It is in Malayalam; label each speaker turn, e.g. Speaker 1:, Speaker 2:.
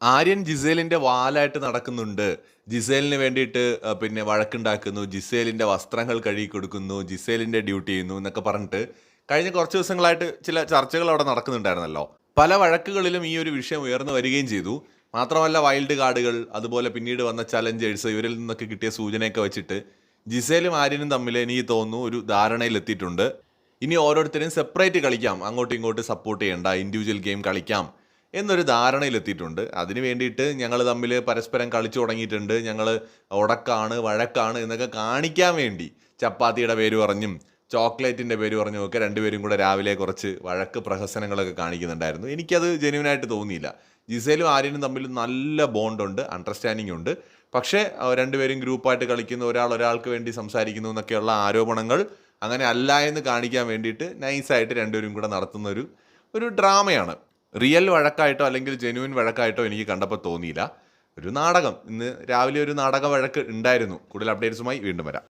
Speaker 1: ആര്യൻ ജിസേലിന്റെ വാലായിട്ട് നടക്കുന്നുണ്ട്. ജിസേലിന് വേണ്ടിയിട്ട് പിന്നെ വഴക്കുണ്ടാക്കുന്നു. ജിസേലിന്റെ വസ്ത്രങ്ങൾ കഴുകി കൊടുക്കുന്നു. ജിസേലിന്റെ ഡ്യൂട്ടി ചെയ്യുന്നു എന്നൊക്കെ പറഞ്ഞിട്ട് കഴിഞ്ഞ കുറച്ച് ദിവസങ്ങളായിട്ട് ചില ചർച്ചകൾ അവിടെ നടക്കുന്നുണ്ടായിരുന്നല്ലോ. പല വഴക്കുകളിലും ഈ ഒരു വിഷയം ഉയർന്നു വരികയും ചെയ്തു. മാത്രമല്ല വൈൽഡ് കാർഡുകൾ, അതുപോലെ പിന്നീട് വന്ന ചലഞ്ചേഴ്സ്, ഇവരിൽ നിന്നൊക്കെ കിട്ടിയ സൂചനയൊക്കെ വെച്ചിട്ട് ജിസേലും ആര്യനും തമ്മിൽ എനിക്ക് തോന്നുന്നു ഒരു ധാരണയിലെത്തിയിട്ടുണ്ട്. ഇനി ഓരോരുത്തരും സെപ്പറേറ്റ് കളിക്കാം, അങ്ങോട്ടും ഇങ്ങോട്ടും സപ്പോർട്ട് ചെയ്യണ്ട, ഇൻഡിവിജ്വൽ ഗെയിം കളിക്കാം എന്നൊരു ധാരണയിലെത്തിയിട്ടുണ്ട്. അതിന് വേണ്ടിയിട്ട് ഞങ്ങൾ തമ്മിൽ പരസ്പരം കളിച്ചു തുടങ്ങിയിട്ടുണ്ട്. ഞങ്ങൾ ഉടക്കാണ്, വഴക്കാണ് എന്നൊക്കെ കാണിക്കാൻ വേണ്ടി ചപ്പാത്തിയുടെ പേര് പറഞ്ഞും ചോക്ലേറ്റിൻ്റെ പേര് പറഞ്ഞും ഒക്കെ രണ്ടുപേരും കൂടെ രാവിലെ കുറച്ച് വഴക്ക് പ്രഹസനങ്ങളൊക്കെ കാണിക്കുന്നുണ്ടായിരുന്നു. എനിക്കത് ജെന്യുവനായിട്ട് തോന്നിയില്ല. ജിസേലും ആര്യനും തമ്മിൽ നല്ല ബോണ്ടുണ്ട്, അണ്ടർസ്റ്റാൻഡിംഗ് ഉണ്ട്. പക്ഷേ രണ്ടുപേരും ഗ്രൂപ്പായിട്ട് കളിക്കുന്നു, ഒരാൾക്ക് വേണ്ടി സംസാരിക്കുന്നു എന്നൊക്കെയുള്ള ആരോപണങ്ങൾ അങ്ങനെ അല്ല എന്ന് കാണിക്കാൻ വേണ്ടിയിട്ട് നൈസായിട്ട് രണ്ടുപേരും കൂടെ നടത്തുന്ന ഒരു ഡ്രാമയാണ്. റിയൽ വഴക്കായിട്ടോ അല്ലെങ്കിൽ ജെന്യുവിൻ വഴക്കായിട്ടോ എനിക്ക് കണ്ടപ്പോൾ തോന്നിയില്ല. ഒരു നാടകം. ഇന്ന് രാവിലെ ഒരു നാടക വഴക്ക് ഉണ്ടായിരുന്നു. കൂടുതൽ അപ്ഡേറ്റ്സുമായി വീണ്ടും വരാം.